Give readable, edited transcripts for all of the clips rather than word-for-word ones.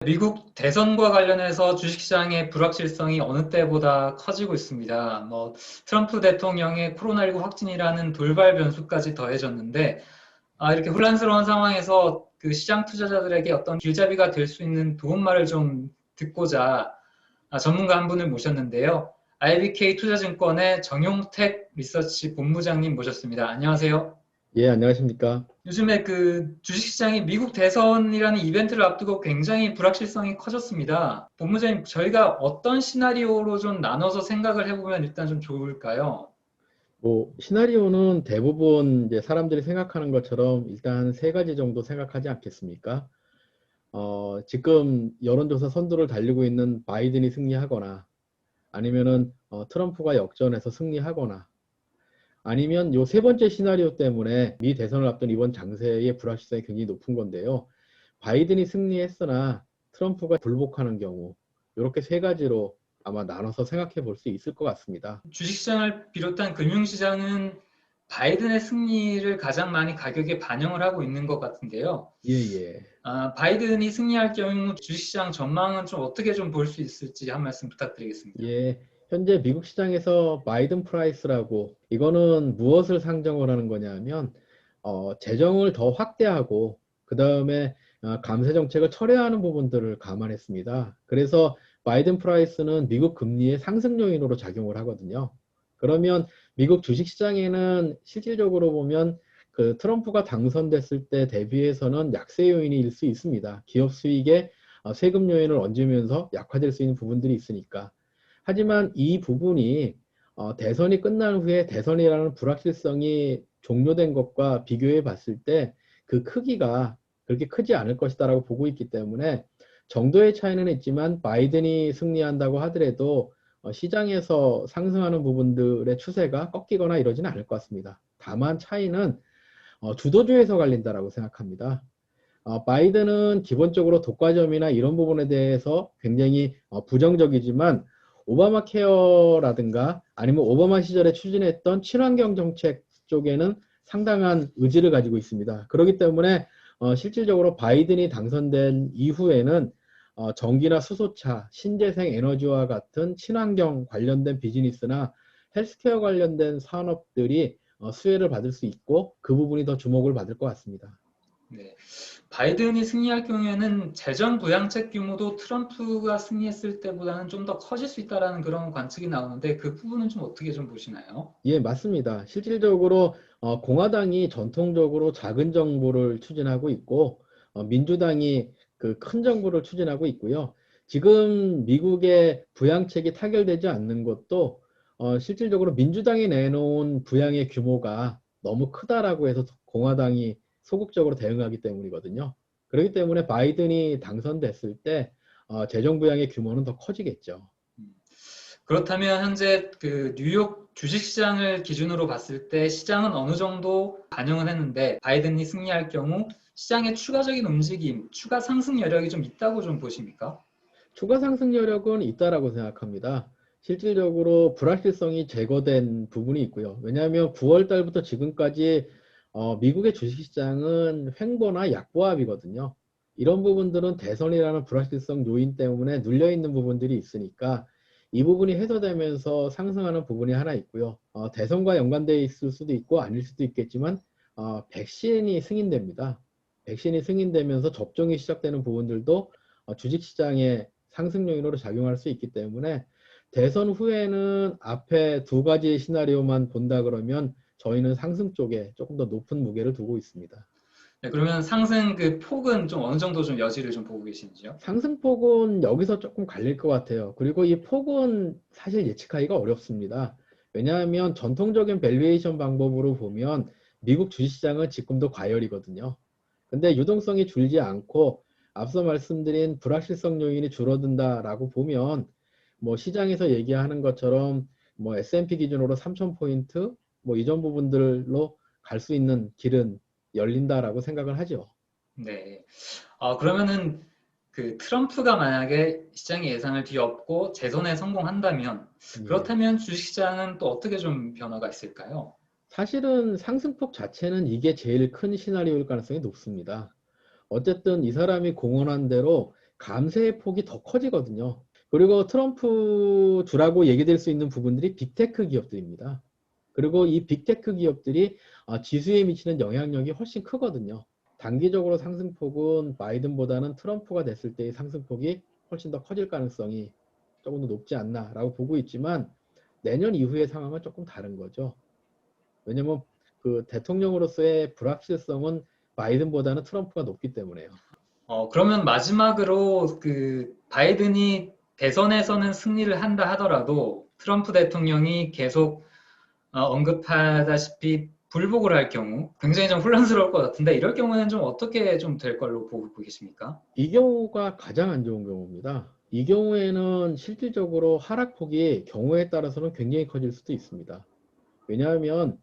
미국 대선과 관련해서 주식시장의 불확실성이 어느 때보다 커지고 있습니다. 트럼프 대통령의 코로나19 확진이라는 돌발 변수까지 더해졌는데, 이렇게 혼란스러운 상황에서 그 시장 투자자들에게 어떤 길잡이가 될 수 있는 도움말을 좀 듣고자 전문가 한 분을 모셨는데요. IBK 투자증권의 정용택 리서치 본부장님 모셨습니다. 안녕하세요. 예, 안녕하십니까. 요즘에 그 주식시장이 미국 대선이라는 이벤트를 앞두고 굉장히 불확실성이 커졌습니다. 본부장님, 저희가 어떤 시나리오로 좀 나눠서 생각을 해보면 일단 좀 좋을까요? 시나리오는 대부분 이제 사람들이 생각하는 것처럼 일단 세 가지 정도 생각하지 않겠습니까? 지금 여론조사 선두를 달리고 있는 바이든이 승리하거나 아니면은 트럼프가 역전해서 승리하거나 아니면 요 세 번째 시나리오 때문에 미 대선을 앞둔 이번 장세의 불확실성이 굉장히 높은 건데요. 바이든이 승리했으나 트럼프가 불복하는 경우 이렇게 세 가지로 아마 나눠서 생각해 볼 수 있을 것 같습니다. 주식시장을 비롯한 금융시장은 바이든의 승리를 가장 많이 가격에 반영을 하고 있는 것 같은데요. 예, 예. 바이든이 승리할 경우 주식시장 전망은 좀 어떻게 좀 볼 수 있을지 한 말씀 부탁드리겠습니다. 예, 현재 미국 시장에서 바이든 프라이스라고 이거는 무엇을 상정을 하는 거냐면 재정을 더 확대하고 그 다음에 감세 정책을 철회하는 부분들을 감안했습니다. 그래서 바이든 프라이스는 미국 금리의 상승 요인으로 작용을 하거든요. 그러면 미국 주식 시장에는 실질적으로 보면 그 트럼프가 당선됐을 때 대비해서는 약세 요인일 수 있습니다. 기업 수익에 세금 요인을 얹으면서 약화될 수 있는 부분들이 있으니까. 하지만 이 부분이 대선이 끝난 후에 대선이라는 불확실성이 종료된 것과 비교해 봤을 때 그 크기가 그렇게 크지 않을 것이다라고 보고 있기 때문에 정도의 차이는 있지만 바이든이 승리한다고 하더라도 시장에서 상승하는 부분들의 추세가 꺾이거나 이러지는 않을 것 같습니다. 다만 차이는 주도주에서 갈린다라고 생각합니다. 바이든은 기본적으로 독과점이나 이런 부분에 대해서 굉장히 부정적이지만 오바마 케어라든가 아니면 오바마 시절에 추진했던 친환경 정책 쪽에는 상당한 의지를 가지고 있습니다. 그렇기 때문에 실질적으로 바이든이 당선된 이후에는 전기나 수소차, 신재생 에너지와 같은 친환경 관련된 비즈니스나 헬스케어 관련된 산업들이 수혜를 받을 수 있고 그 부분이 더 주목을 받을 것 같습니다. 네. 바이든이 승리할 경우에는 재정 부양책 규모도 트럼프가 승리했을 때보다는 좀 더 커질 수 있다라는 그런 관측이 나오는데 그 부분은 좀 어떻게 좀 보시나요? 예, 맞습니다. 실질적으로 공화당이 전통적으로 작은 정부를 추진하고 있고 민주당이 그 큰 정부를 추진하고 있고요. 지금 미국의 부양책이 타결되지 않는 것도 실질적으로 민주당이 내놓은 부양의 규모가 너무 크다라고 해서 공화당이 소극적으로 대응하기 때문이거든요. 그렇기 때문에 바이든이 당선됐을 때 재정 부양의 규모는 더 커지겠죠. 그렇다면 현재 그 뉴욕 주식시장을 기준으로 봤을 때 시장은 어느 정도 반영을 했는데 바이든이 승리할 경우 시장의 추가적인 움직임, 추가 상승 여력이 좀 있다고 좀 보십니까? 추가 상승 여력은 있다라고 생각합니다. 실질적으로 불확실성이 제거된 부분이 있고요. 왜냐하면 9월 달부터 지금까지 미국의 주식시장은 횡보나 약보합이거든요. 이런 부분들은 대선이라는 불확실성 요인 때문에 눌려있는 부분들이 있으니까 이 부분이 해소되면서 상승하는 부분이 하나 있고요. 대선과 연관되어 있을 수도 있고 아닐 수도 있겠지만 백신이 승인됩니다. 백신이 승인되면서 접종이 시작되는 부분들도 주식시장에 상승 요인으로 작용할 수 있기 때문에 대선 후에는 앞에 두 가지 시나리오만 본다 그러면 저희는 상승 쪽에 조금 더 높은 무게를 두고 있습니다. 네, 그러면 상승 그 폭은 좀 어느 정도 좀 여지를 좀 보고 계신지요? 상승폭은 여기서 조금 갈릴 것 같아요. 그리고 이 폭은 사실 예측하기가 어렵습니다. 왜냐하면 전통적인 밸류에이션 방법으로 보면 미국 주식시장은 지금도 과열이거든요. 근데 유동성이 줄지 않고 앞서 말씀드린 불확실성 요인이 줄어든다라고 보면 뭐 시장에서 얘기하는 것처럼 뭐 S&P 기준으로 3,000포인트 뭐 이전 부분들로 갈 수 있는 길은 열린다라고 생각을 하죠. 네. 그러면은 그 트럼프가 만약에 시장의 예상을 뒤엎고 재선에 성공한다면 예. 그렇다면 주식시장은 또 어떻게 좀 변화가 있을까요? 사실은 상승폭 자체는 이게 제일 큰 시나리오일 가능성이 높습니다. 어쨌든 이 사람이 공언한 대로 감세의 폭이 더 커지거든요. 그리고 트럼프 주라고 얘기될 수 있는 부분들이 빅테크 기업들입니다. 그리고 이 빅테크 기업들이 지수에 미치는 영향력이 훨씬 크거든요. 단기적으로 상승폭은 바이든보다는 트럼프가 됐을 때의 상승폭이 훨씬 더 커질 가능성이 조금 더 높지 않나라고 보고 있지만 내년 이후의 상황은 조금 다른 거죠. 왜냐면 그 대통령으로서의 불확실성은 바이든보다는 트럼프가 높기 때문에요. 그러면 마지막으로 그 바이든이 대선에서는 승리를 한다 하더라도 트럼프 대통령이 계속 언급하다시피 불복을 할 경우 굉장히 좀 혼란스러울 것 같은데 이럴 경우에는 좀 어떻게 좀 될 걸로 보고 계십니까? 이 경우가 가장 안 좋은 경우입니다. 이 경우에는 실질적으로 하락폭이 경우에 따라서는 굉장히 커질 수도 있습니다. 왜냐하면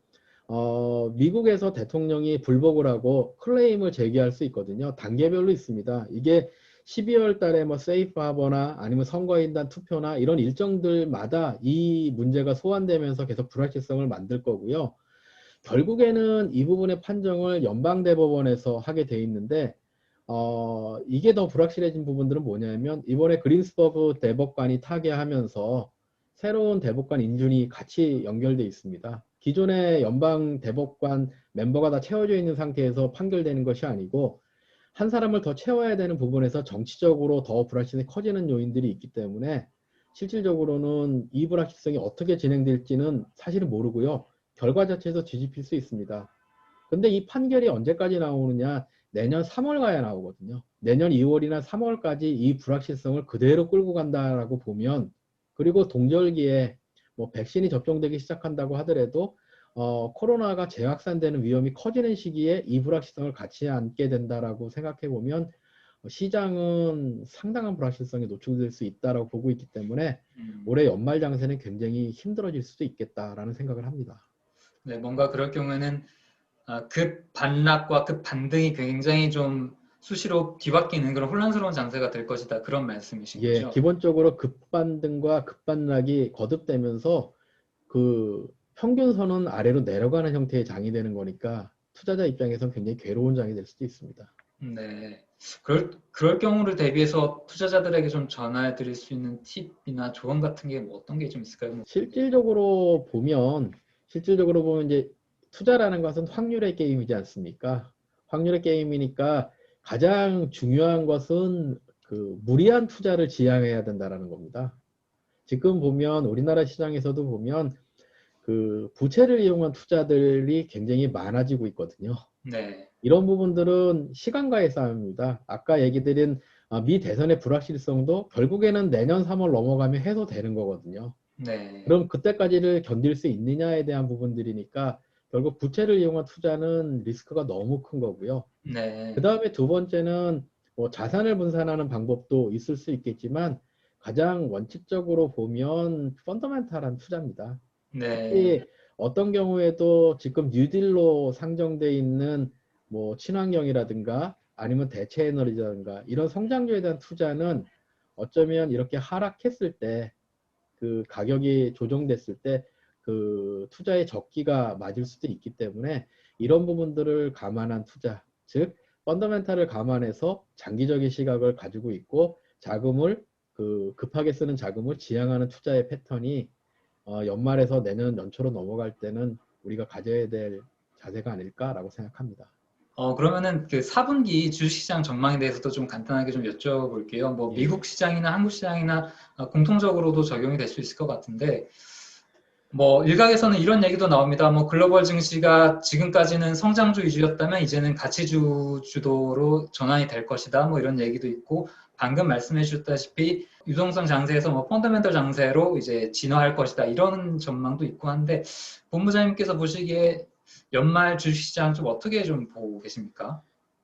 미국에서 대통령이 불복을 하고 클레임을 제기할 수 있거든요. 단계별로 있습니다. 이게 12월 달에 뭐 세이프 하버나 아니면 선거인단 투표나 이런 일정들마다 이 문제가 소환되면서 계속 불확실성을 만들 거고요. 결국에는 이 부분의 판정을 연방대법원에서 하게 돼 있는데 이게 더 불확실해진 부분들은 뭐냐면 이번에 그린스버그 대법관이 타계하면서 새로운 대법관 인준이 같이 연결돼 있습니다. 기존의 연방 대법관 멤버가 다 채워져 있는 상태에서 판결되는 것이 아니고 한 사람을 더 채워야 되는 부분에서 정치적으로 더 불확실성이 커지는 요인들이 있기 때문에 실질적으로는 이 불확실성이 어떻게 진행될지는 사실은 모르고요. 결과 자체에서 뒤집힐 수 있습니다. 근데 이 판결이 언제까지 나오느냐? 내년 3월 가야 나오거든요. 내년 2월이나 3월까지 이 불확실성을 그대로 끌고 간다라고 보면 그리고 동절기에 뭐 백신이 접종되기 시작한다고 하더라도 코로나가 재확산되는 위험이 커지는 시기에 이 불확실성을 같이 안게 된다라고 생각해 보면 시장은 상당한 불확실성에 노출될 수 있다라고 보고 있기 때문에 올해 연말 장세는 굉장히 힘들어질 수도 있겠다라는 생각을 합니다. 네, 뭔가 그럴 경우에는 급 반락과 급 반등이 굉장히 좀 수시로 뒤바뀌는 그런 혼란스러운 장세가 될 것이다. 그런 말씀이신 예, 거죠? 기본적으로 급반등과 급반락이 거듭되면서 그 평균선은 아래로 내려가는 형태의 장이 되는 거니까 투자자 입장에서는 굉장히 괴로운 장이 될 수도 있습니다. 네. 그럴 경우를 대비해서 투자자들에게 좀 전해 드릴 수 있는 팁이나 조언 같은 게 뭐 어떤 게 좀 있을까요? 실질적으로 보면 이제 투자라는 것은 확률의 게임이지 않습니까? 확률의 게임이니까 가장 중요한 것은 그 무리한 투자를 지양해야 된다라는 겁니다. 지금 보면 우리나라 시장에서도 보면 그 부채를 이용한 투자들이 굉장히 많아지고 있거든요. 네. 이런 부분들은 시간과의 싸움입니다. 아까 얘기 드린 미 대선의 불확실성도 결국에는 내년 3월 넘어가면 해소되는 거거든요. 네. 그럼 그때까지를 견딜 수 있느냐에 대한 부분들이니까 결국 부채를 이용한 투자는 리스크가 너무 큰 거고요. 그 네. 다음에 두 번째는 뭐 자산을 분산하는 방법도 있을 수 있겠지만 가장 원칙적으로 보면 펀더멘탈한 투자입니다. 네. 특히 어떤 경우에도 지금 뉴딜로 상정돼 있는 뭐 친환경이라든가 아니면 대체 에너지라든가 이런 성장주에 대한 투자는 어쩌면 이렇게 하락했을 때 그 가격이 조정됐을 때 그 투자의 적기가 맞을 수도 있기 때문에 이런 부분들을 감안한 투자, 즉 펀더멘탈을 감안해서 장기적인 시각을 가지고 있고 자금을 그 급하게 쓰는 자금을 지양하는 투자의 패턴이 연말에서 내년 연초로 넘어갈 때는 우리가 가져야 될 자세가 아닐까라고 생각합니다. 그러면은 그 4분기 주식시장 전망에 대해서도 좀 간단하게 좀 여쭤볼게요. 뭐 예. 미국 시장이나 한국 시장이나 공통적으로도 적용이 될 수 있을 것 같은데 뭐 일각에서는 이런 얘기도 나옵니다. 뭐 글로벌 증시가 지금까지는 성장주 위주였다면 이제는 가치주 주도로 전환이 될 것이다. 뭐 이런 얘기도 있고 방금 말씀해 주셨다시피 유동성 장세에서 뭐 펀더멘털 장세로 이제 진화할 것이다. 이런 전망도 있고 한데 본부장님께서 보시기에 연말 주식시장 좀 어떻게 좀 보고 계십니까?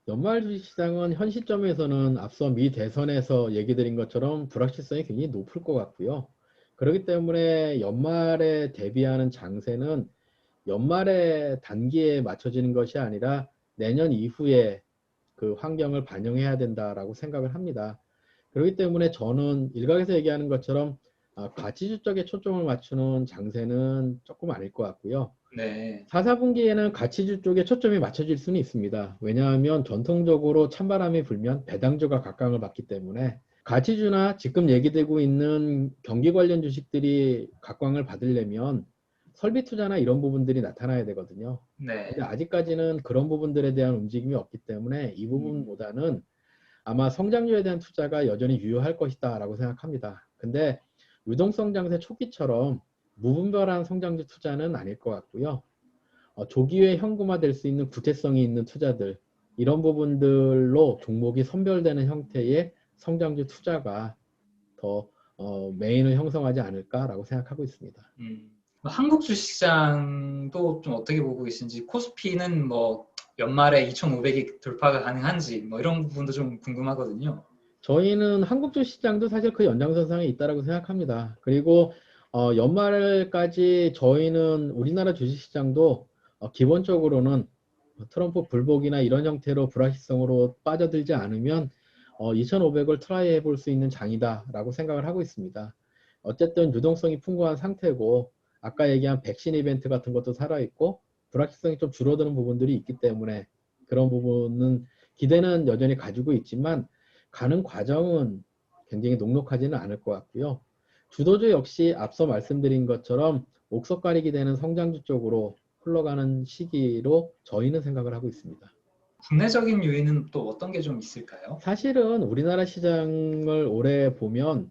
연말 주식시장은 현 시점에서는 앞서 미 대선에서 얘기 드린 것처럼 불확실성이 굉장히 높을 것 같고요. 그렇기 때문에 연말에 대비하는 장세는 연말에 단기에 맞춰지는 것이 아니라 내년 이후에 그 환경을 반영해야 된다라고 생각을 합니다. 그렇기 때문에 저는 일각에서 얘기하는 것처럼 가치주 쪽에 초점을 맞추는 장세는 조금 아닐 것 같고요. 네. 4, 4분기에는 가치주 쪽에 초점이 맞춰질 수는 있습니다. 왜냐하면 전통적으로 찬바람이 불면 배당주가 각광을 받기 때문에 가치주나 지금 얘기되고 있는 경기 관련 주식들이 각광을 받으려면 설비 투자나 이런 부분들이 나타나야 되거든요. 근데 네. 아직까지는 그런 부분들에 대한 움직임이 없기 때문에 이 음, 부분보다는 아마 성장률에 대한 투자가 여전히 유효할 것이다 라고 생각합니다. 근데 유동성 장세 초기처럼 무분별한 성장주 투자는 아닐 것 같고요. 조기에 현금화될 수 있는 구체성이 있는 투자들, 이런 부분들로 종목이 선별되는 형태의 성장주 투자가 더 메인을 형성하지 않을까라고 생각하고 있습니다. 한국 주식시장도 좀 어떻게 보고 계신지, 코스피는 뭐 연말에 2,500이 돌파가 가능한지 뭐 이런 부분도 좀 궁금하거든요. 저희는 한국 주식시장도 사실 그 연장선상에 있다고 생각합니다. 그리고 연말까지 저희는 우리나라 주식시장도 기본적으로는 트럼프 불복이나 이런 형태로 불확실성으로 빠져들지 않으면 2,500을 트라이 해볼 수 있는 장이다라고 생각을 하고 있습니다. 어쨌든 유동성이 풍부한 상태고 아까 얘기한 백신 이벤트 같은 것도 살아있고 불확실성이 좀 줄어드는 부분들이 있기 때문에 그런 부분은 기대는 여전히 가지고 있지만 가는 과정은 굉장히 녹록하지는 않을 것 같고요. 주도주 역시 앞서 말씀드린 것처럼 옥석 가리기 되는 성장주 쪽으로 흘러가는 시기로 저희는 생각을 하고 있습니다. 국내적인 요인은 또 어떤 게 좀 있을까요? 사실은 우리나라 시장을 올해 보면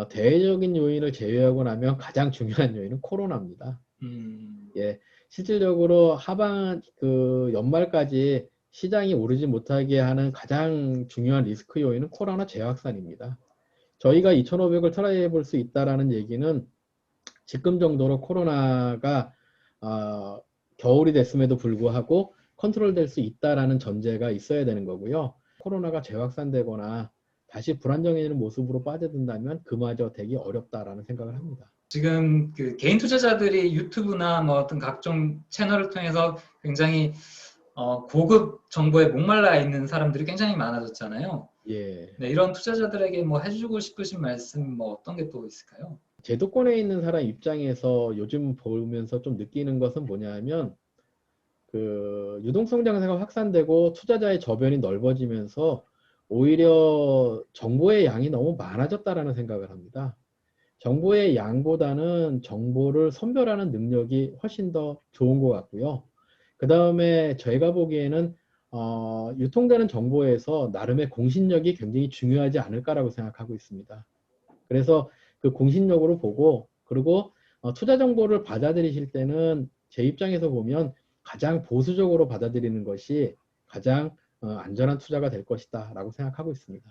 대외적인 요인을 제외하고 나면 가장 중요한 요인은 코로나입니다. 음, 예, 실질적으로 그 연말까지 시장이 오르지 못하게 하는 가장 중요한 리스크 요인은 코로나 재확산입니다. 저희가 2,500을 트라이해 볼 수 있다라는 얘기는 지금 정도로 코로나가 어, 겨울이 됐음에도 불구하고 컨트롤될 수 있다라는 전제가 있어야 되는 거고요. 코로나가 재확산되거나 다시 불안정해지는 모습으로 빠져든다면 그마저 되기 어렵다라는 생각을 합니다. 지금 그 개인 투자자들이 유튜브나 뭐 어떤 각종 채널을 통해서 굉장히 고급 정보에 목말라 있는 사람들이 굉장히 많아졌잖아요. 예. 네, 이런 투자자들에게 뭐 해주고 싶으신 말씀 뭐 어떤 게 또 있을까요? 제도권에 있는 사람 입장에서 요즘 보면서 좀 느끼는 것은 뭐냐면 그 유동성 장세가 확산되고 투자자의 저변이 넓어지면서 오히려 정보의 양이 너무 많아졌다라는 생각을 합니다. 정보의 양보다는 정보를 선별하는 능력이 훨씬 더 좋은 것 같고요. 그 다음에 저희가 보기에는 유통되는 정보에서 나름의 공신력이 굉장히 중요하지 않을까라고 생각하고 있습니다. 그래서 그 공신력으로 보고 그리고 투자 정보를 받아들이실 때는 제 입장에서 보면 가장 보수적으로 받아들이는 것이 가장 안전한 투자가 될 것이다 라고 생각하고 있습니다.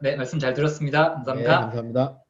네, 말씀 잘 들었습니다. 네, 감사합니다. 감사합니다.